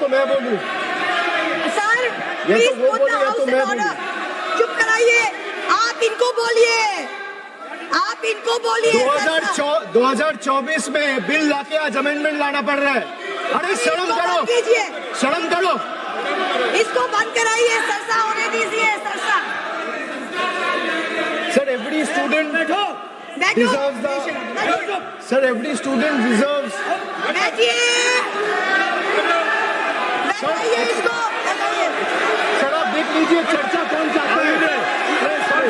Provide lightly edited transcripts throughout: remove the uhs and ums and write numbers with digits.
तो मैं बोलूं? सर, या प्लीज तो वो पुट बोले द या तो हाउस इन मैं ऑर्डर। बोलूं? चुप कराइए, आप इनको बोलिए, आप इनको बोलिए। 2024 में बिल लाके आज अमेंडमेंट लाना पड़ रहा है। अरे शर्म करो, शर्म करो। इसको बंद कराइए, सरसा होने दीजिए, सरसा। Sir, every student deserves the. Sir, every student deserves. Sir, आप देख लीजिए चर्चा कौन चाहता है,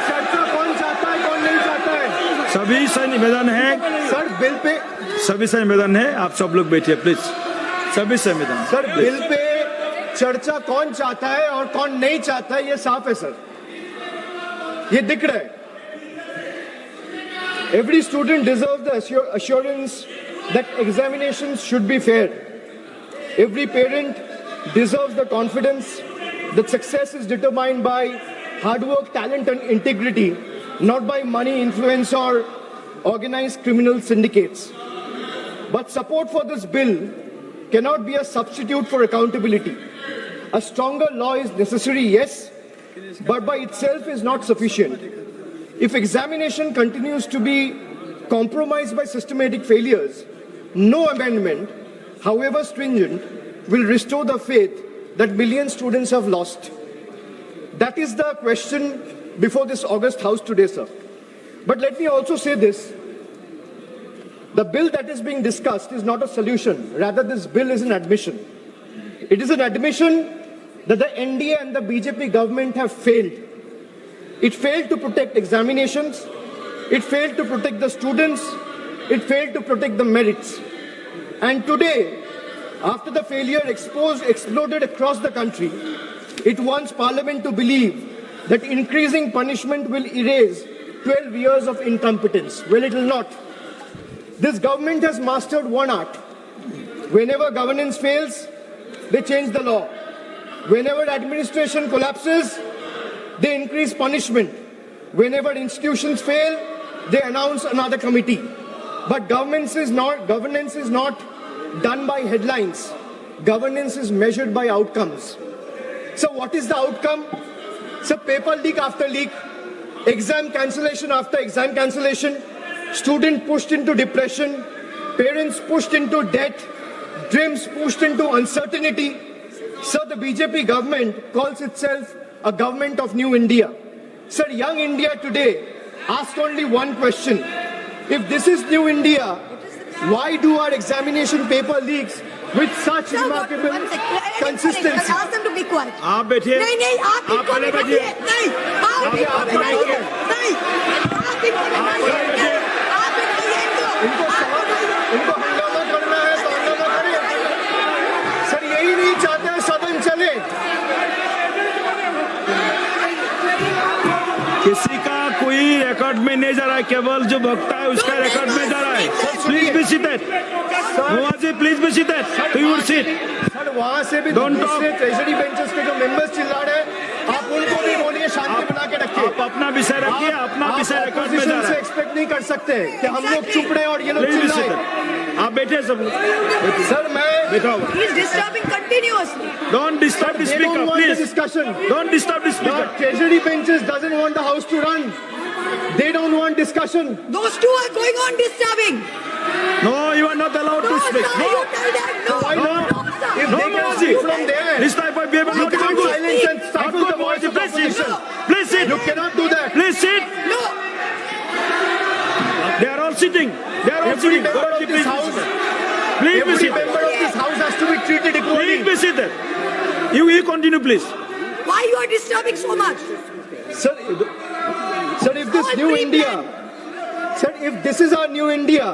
चर्चा कौन चाहता है, कौन नहीं चाहता है। सभी से निवेदन है सर, बिल पे सभी से निवेदन है, आप सब लोग बैठिए प्लीज। सभी से निवेदन। सर, बिल पे चर्चा कौन चाहता है और कौन नहीं चाहता है, ये साफ है सर, ये दिख रहा है। Every student deserves the assurance that examinations should be fair. Every parent deserves the confidence that success is determined by hard work, talent and integrity, not by money, influence or organized criminal syndicates. But support for this bill cannot be a substitute for accountability. A stronger law is necessary, yes, but by itself is not sufficient. If examination continues to be compromised by systematic failures, no amendment, however stringent, will restore the faith that millions of students have lost. That is the question before this August House today, sir. But let me also say this. The bill that is being discussed is not a solution. Rather, this bill is an admission. It is an admission that the NDA and the BJP government have failed. It failed to protect examinations, it failed to protect the students, it failed to protect the merits. And today, after the failure exploded across the country, it wants Parliament to believe that increasing punishment will erase 12 years of incompetence. Well, it will not. This government has mastered one art. Whenever governance fails, they change the law. Whenever administration collapses, they increase punishment. Whenever institutions fail, they announce another committee. But governance is not done by headlines. Governance is measured by outcomes. So what is the outcome? So paper leak after leak, exam cancellation after exam cancellation, student pushed into depression, parents pushed into debt, dreams pushed into uncertainty. So the BJP government calls itself a government of New India. Sir, young India today asks only one question. If this is New India, why do our examination paper leaks with such remarkable consistency? Ask them to be quiet. आप बैठिए। नहीं, आप पहले बैठिए। नहीं, आप इनको बैठाइए। इनको हंगामा करना है तो हंगामा करिए। सर, यही नहीं चाहते सदन चले। किसी का कोई रिकॉर्ड में नहीं जा रहा है, केवल जो भक्ता है उसका रिकॉर्ड में जा रहा है। Please be seated. नवाजी, please be seated. To your seat. Sir, वहाँ से भी दूसरे ट्रेजरी बेंचेस के जो मेंबर्स चिल्ला रहे हैं, आप उनको भी बोलिए शांति बना के रखिए। आप अपना विषय रखिए, अपना विषय रिकॉर्ड में जा रहा है। से एक्सपेक्ट नहीं कर सकते कि हम लोग चुप रहे और ये लोग चिल्लाएं। आप बैठे सब लोग। सर, मैं बैठा हुआ। He is disturbing continuously. Don't disturb the speaker, please. Discussion. Don't disturb the The speaker. treasury benches doesn't want the house to run. They don't want discussion. Those two are going on disturbing. No, you are not allowed to speak. Sir, you tell them. No, Why not? sir. If No, they can Banerjee. speak from there, This type of behavior you not cannot good. silence and Not stifle good, the voice of Banerjee. Please sit. opposition. Please sit. You cannot do that. Please sit. No. They are all sitting. They are all Every sitting. member of Please this be house, seated. Please be every seated. member of this house has to be treated equally. Please be seated. You continue, please. Why you are disturbing so much? Sir, if this new India, sir, if this is our new India,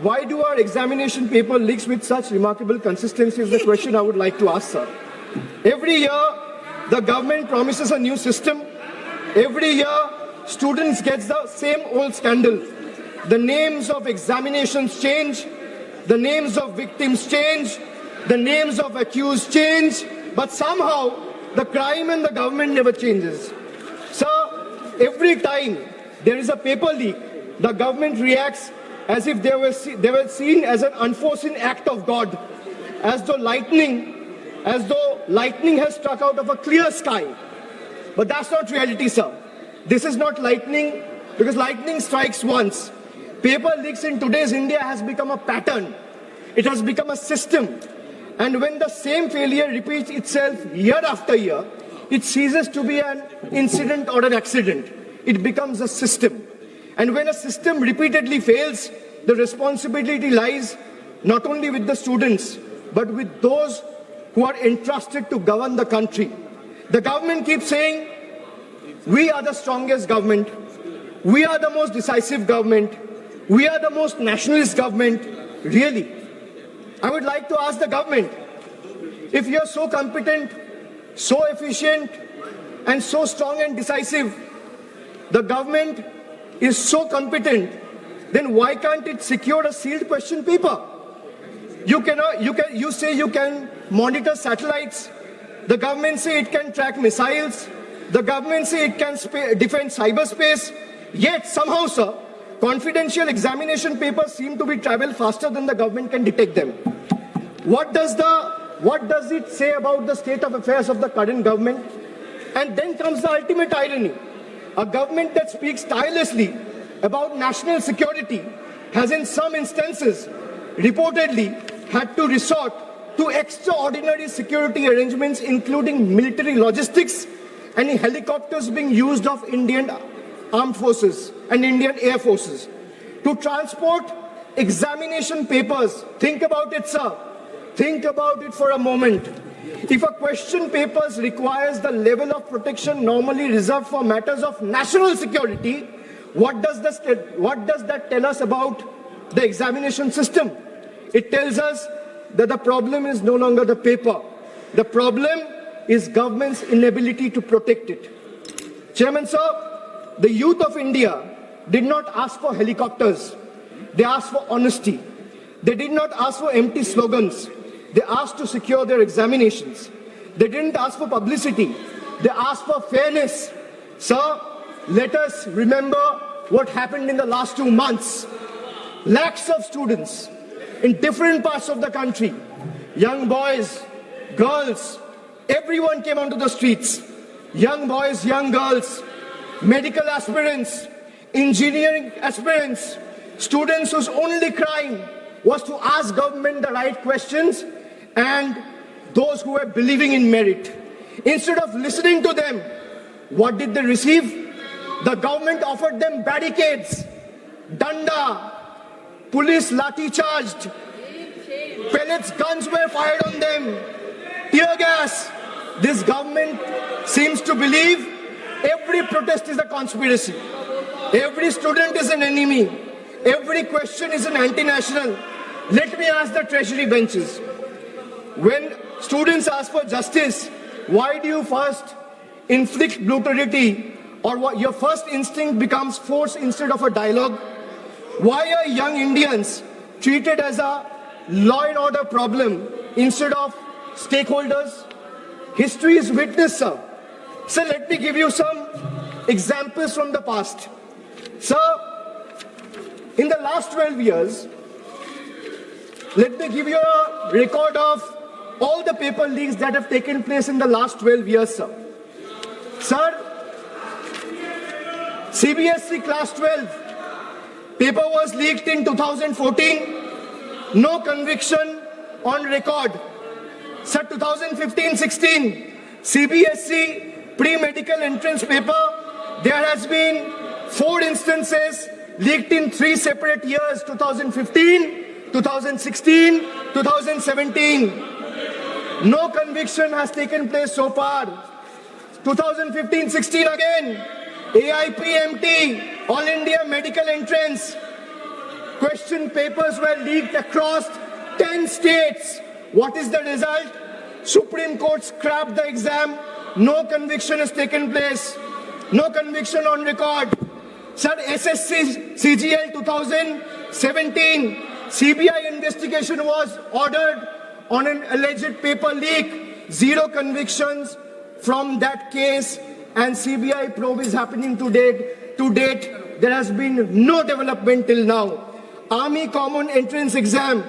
why do our examination paper leaks with such remarkable consistency is the question I would like to ask, sir. Every year, the government promises a new system. Every year, students get the same old scandal. The names of examinations change, the names of victims change, the names of accused change, but somehow the crime and the government never changes. Sir, every time there is a paper leak, the government reacts as if they were seen as an unforeseen act of God, as though lightning as though lightning has struck out of a clear sky. But that's not reality, sir. This is not lightning, because lightning strikes once. Paper leaks in today's India has become a pattern. It has become a system. And when the same failure repeats itself year after year, it ceases to be an incident or an accident. It becomes a system. And when a system repeatedly fails, the responsibility lies not only with the students, but with those who are entrusted to govern the country. The government keeps saying, we are the strongest government, we are the most decisive government, we are the most nationalist government. Really? I would like to ask the government, if you are so competent, so efficient, and so strong and decisive, the government is so competent, then why can't it secure a sealed question paper? You say you can monitor satellites. The government say it can track missiles. The government say it can defend cyberspace. Yet somehow, sir, confidential examination papers seem to be travel faster than the government can detect them. What does it say about the state of affairs of the current government? And then comes the ultimate irony. A government that speaks tirelessly about national security has in some instances reportedly had to resort to extraordinary security arrangements, including military logistics and helicopters being used of Indian armed forces and Indian air forces to transport examination papers. Think about it, sir. Think about it for a moment. If a question paper requires the level of protection normally reserved for matters of national security, what does that tell us about the examination system? It tells us that the problem is no longer the paper. The problem is government's inability to protect it. Chairman, sir, the youth of India did not ask for helicopters. They asked for honesty. They did not ask for empty slogans. They asked to secure their examinations. They didn't ask for publicity. They asked for fairness. Sir, let us remember what happened in the last 2 months. Lakhs of students in different parts of the country, young boys, girls, everyone came onto the streets. Young boys, young girls, medical aspirants, engineering aspirants, students whose only crime was to ask government the right questions, and those who were believing in merit. Instead of listening to them, what did they receive? The government offered them barricades, danda, police lathi charged, pellets, guns were fired on them, tear gas. This government seems to believe every protest is a conspiracy. Every student is an enemy. Every question is an anti-national. Let me ask the treasury benches. When students ask for justice, why do you first inflict brutality, or what your first instinct becomes force instead of a dialogue? Why are young Indians treated as a law and order problem instead of stakeholders? History is witness, sir. Sir, let me give you some examples from the past. Sir, in the last 12 years, let me give you a record of all the paper leaks that have taken place in the last 12 years, sir. Sir, CBSE class 12 paper was leaked in 2014, no conviction on record. Sir, 2015-16, CBSE pre-medical entrance paper, there has been 4 instances leaked in 3 separate years, 2015, 2016, 2017. No conviction has taken place so far. 2015-16 again, AIPMT, All India Medical Entrance. Question papers were leaked across 10 states. What is the result? Supreme Court scrapped the exam. No conviction has taken place. No conviction on record. Sir, SSC CGL 2017, CBI investigation was ordered on an alleged paper leak. 0 convictions from that case, and CBI probe is happening to date. To date, there has been no development till now. Army Common Entrance Exam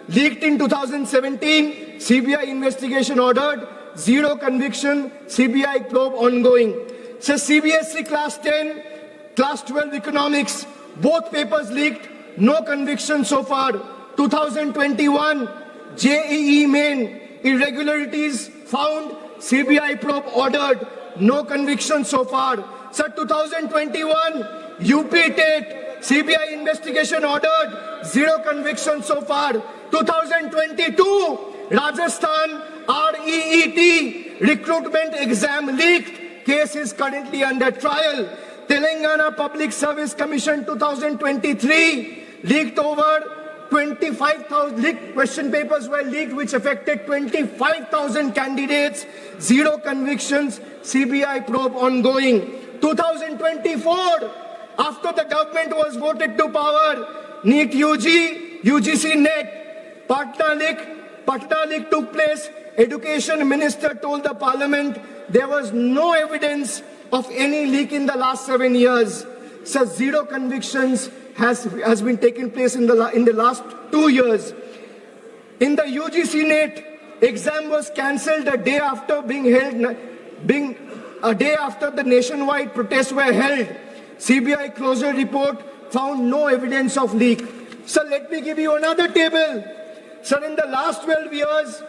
leaked in 2017. CBI investigation ordered, zero conviction, CBI probe ongoing. So CBSE class 10, class 12 economics, both papers leaked, no conviction so far. 2021, JEE main, irregularities found, CBI probe ordered, no conviction so far. So 2021, UP TET, CBI investigation ordered, zero conviction so far. 2022, Rajasthan REET recruitment exam leaked, case is currently under trial. Telangana Public Service Commission 2023 leaked over 25,000 leaked question papers were leaked which affected 25,000 candidates, zero convictions, CBI probe ongoing. 2024, after the government was voted to power, NEET UG, UGC NET, Patna leak took place. Education Minister told the Parliament there was no evidence of any leak in the last 7 years. So zero convictions has been taken place in the last 2 years. In the UGC NET, exam was cancelled a day after a day after the nationwide protests were held. CBI closure report found no evidence of leak. So let me give you another table. So in the last 12 years,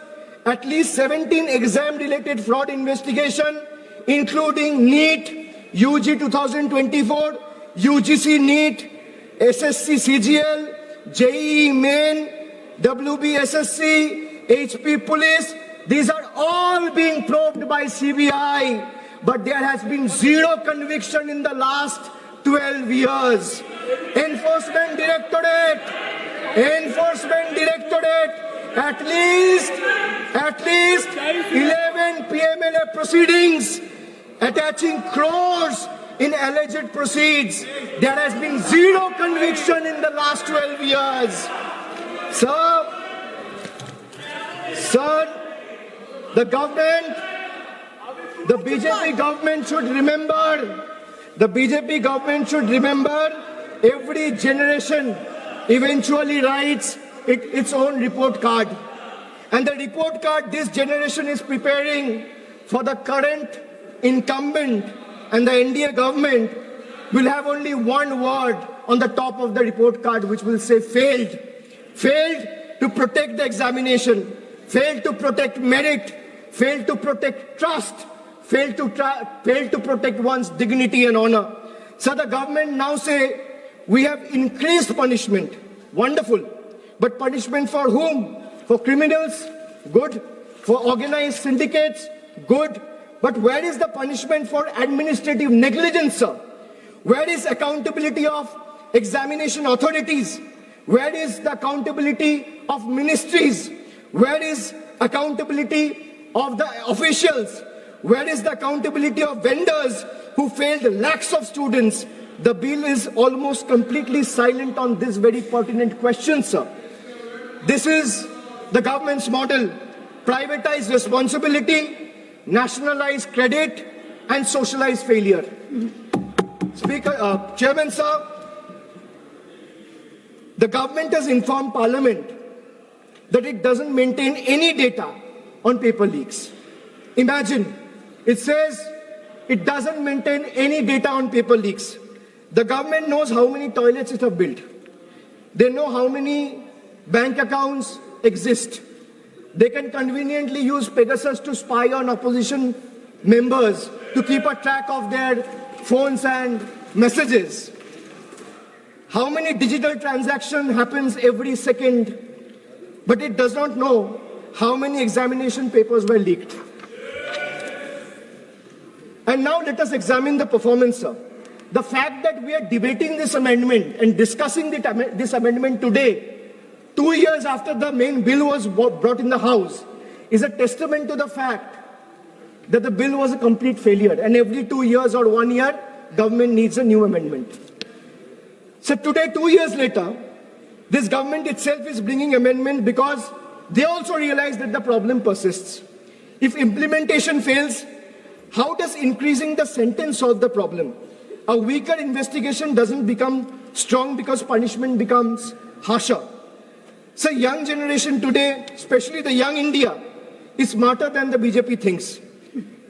at least 17 exam-related fraud investigation, including NEET, UG 2024, UGC NEET, SSC CGL, JEE Main, WBSSC, HP Police. These are all being probed by CBI, but there has been zero conviction in the last 12 years. Enforcement Directorate, at least 11 PMLA proceedings attaching crores in alleged proceeds. There has been zero conviction in the last 12 years. Sir, the BJP government should remember, every generation eventually writes its own report card. And the report card this generation is preparing for the current incumbent and the NDA government will have only one word on the top of the report card, which will say failed. Failed to protect the examination, failed to protect merit, failed to protect trust, failed to protect one's dignity and honor. So the government now say, we have increased punishment. Wonderful. But punishment for whom? For criminals? Good. For organized syndicates? Good. But where is the punishment for administrative negligence, sir? Where is accountability of examination authorities? Where is the accountability of ministries? Where is accountability of the officials? Where is the accountability of vendors who failed lakhs of students? The bill is almost completely silent on this very pertinent question, sir. This is the government's model: privatize responsibility, nationalize credit, and socialize failure. Chairman, sir, the government has informed Parliament that it doesn't maintain any data on paper leaks. Imagine, it says it doesn't maintain any data on paper leaks. The government knows how many toilets it has built. They know how many bank accounts exist. They can conveniently use Pegasus to spy on opposition members to keep a track of their phones and messages. How many digital transactions happens every second, but it does not know how many examination papers were leaked. And now let us examine the performance, sir. The fact that we are debating this amendment and discussing this amendment today, 2 years after the main bill was brought in the House, is a testament to the fact that the bill was a complete failure. And every 2 years or 1 year, government needs a new amendment. So today, 2 years later, this government itself is bringing amendment because they also realize that the problem persists. If implementation fails, how does increasing the sentence solve the problem? A weaker investigation doesn't become strong because punishment becomes harsher. So young generation today, especially the young India, is smarter than the BJP thinks.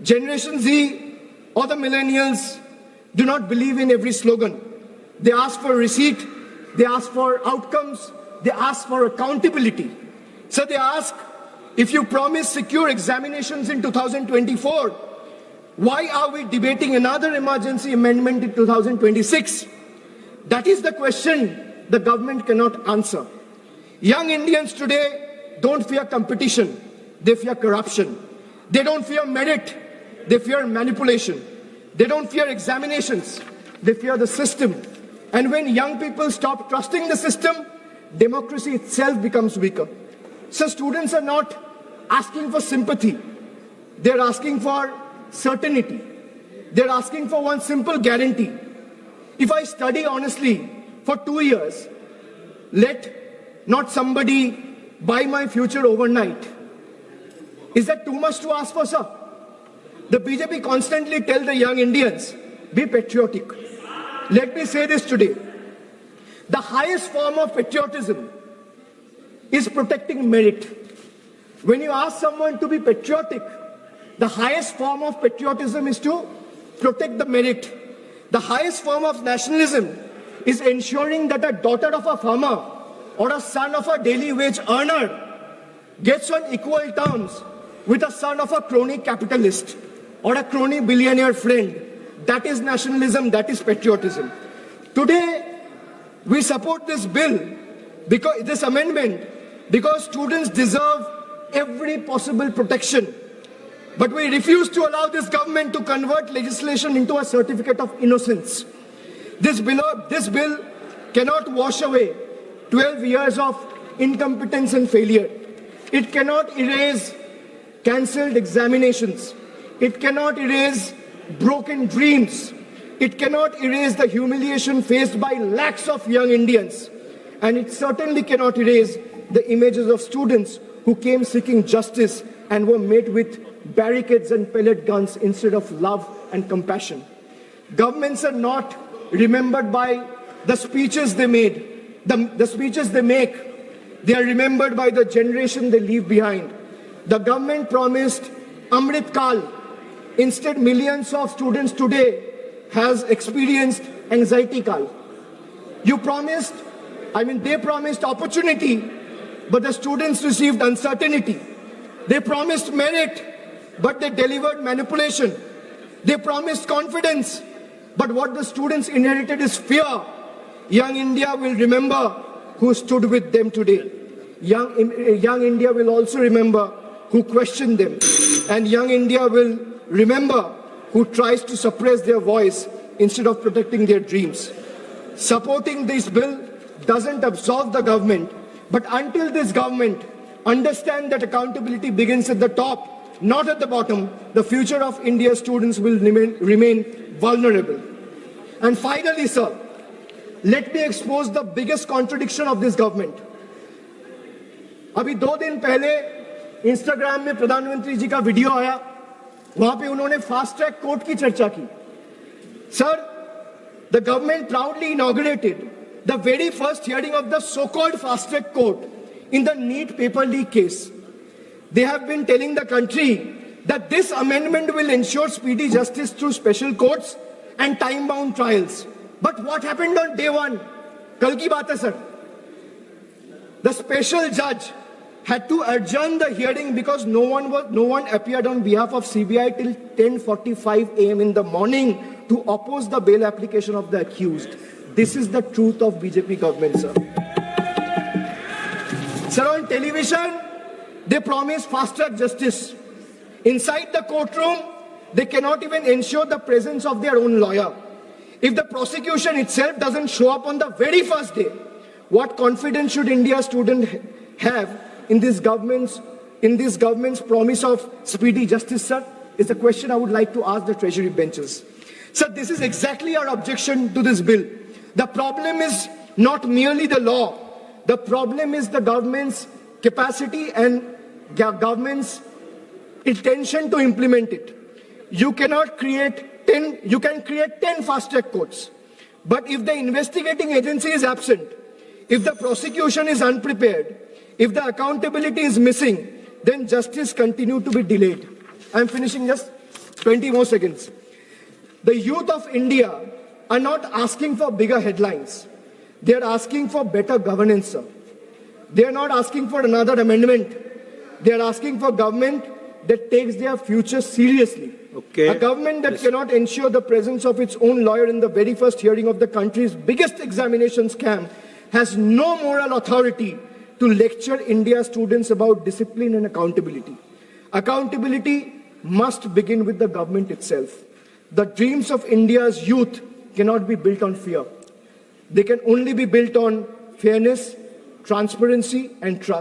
Generation Z or the millennials do not believe in every slogan. They ask for receipt, they ask for outcomes, they ask for accountability. So they ask, if you promise secure examinations in 2024, why are we debating another emergency amendment in 2026? That is the question the government cannot answer. Young Indians today don't fear competition, they fear corruption. They don't fear merit, they fear manipulation. They don't fear examinations, they fear the system. And when young people stop trusting the system, democracy itself becomes weaker. So students are not asking for sympathy, they're asking for certainty. They're asking for one simple guarantee. If I study honestly for 2 years, let not somebody buy my future overnight. Is that too much to ask for, sir? The BJP constantly tell the young Indians, be patriotic. Let me say this today. The highest form of patriotism is protecting merit. When you ask someone to be patriotic, the highest form of patriotism is to protect the merit. The highest form of nationalism is ensuring that a daughter of a farmer or a son of a daily wage earner gets on equal terms with a son of a crony capitalist or a crony billionaire friend. That is nationalism, that is patriotism. Today, we support this bill, because this amendment, because students deserve every possible protection. But we refuse to allow this government to convert legislation into a certificate of innocence. This bill cannot wash away 12 years of incompetence and failure. It cannot erase cancelled examinations. It cannot erase broken dreams. It cannot erase the humiliation faced by lakhs of young Indians. And it certainly cannot erase the images of students who came seeking justice and were met with barricades and pellet guns instead of love and compassion. Governments are not remembered by the speeches they made, the speeches they make. They are remembered by the generation they leave behind. The government promised Amrit Kal. Instead, millions of students today has experienced anxiety Kal. They promised opportunity, but the students received uncertainty. They promised merit, but they delivered manipulation. They promised confidence, but what the students inherited is fear. Young India will remember who stood with them today. Young India will also remember who questioned them. And young India will remember who tries to suppress their voice instead of protecting their dreams. Supporting this bill doesn't absolve the government, but until this government understands that accountability begins at the top, not at the bottom, the future of India's students will remain vulnerable. And finally, sir, let me expose the biggest contradiction of this government. अभी 2 दिन पहले Instagram में प्रधानमंत्री जी का video आया, वहां पे उन्होंने फास्ट ट्रैक कोर्ट की चर्चा की. Sir, the government proudly inaugurated the very first hearing of the so-called fast track court in the NEET paper leak case. They have been telling the country that this amendment will ensure speedy justice through special courts and time-bound trials. But what happened on day one? Kal ki baat hai, sir. The special judge had to adjourn the hearing because no one appeared on behalf of CBI till 10:45 a.m. in the morning to oppose the bail application of the accused. This is the truth of BJP government, sir. Sir, on television, they promise fast-track justice. Inside the courtroom, they cannot even ensure the presence of their own lawyer. If the prosecution itself doesn't show up on the very first day, what confidence should India's student have in this government's promise of speedy justice, sir? Is the question I would like to ask the Treasury benches. Sir, this is exactly our objection to this bill. The problem is not merely the law. The problem is the government's capacity and government's intention to implement it. You can create 10 fast-track courts. But if the investigating agency is absent, if the prosecution is unprepared, If the accountability is missing, then justice continue to be delayed. I'm finishing just 20 more seconds. The youth of India are not asking for bigger headlines. They are asking for better governance, sir. They are not asking for another amendment. They are asking for government that takes their future seriously. Okay. A government that cannot ensure the presence of its own lawyer in the very first hearing of the country's biggest examination scam has no moral authority to lecture India's students about discipline and accountability. Accountability must begin with the government itself. The dreams of India's youth cannot be built on fear. They can only be built on fairness, transparency, and trust.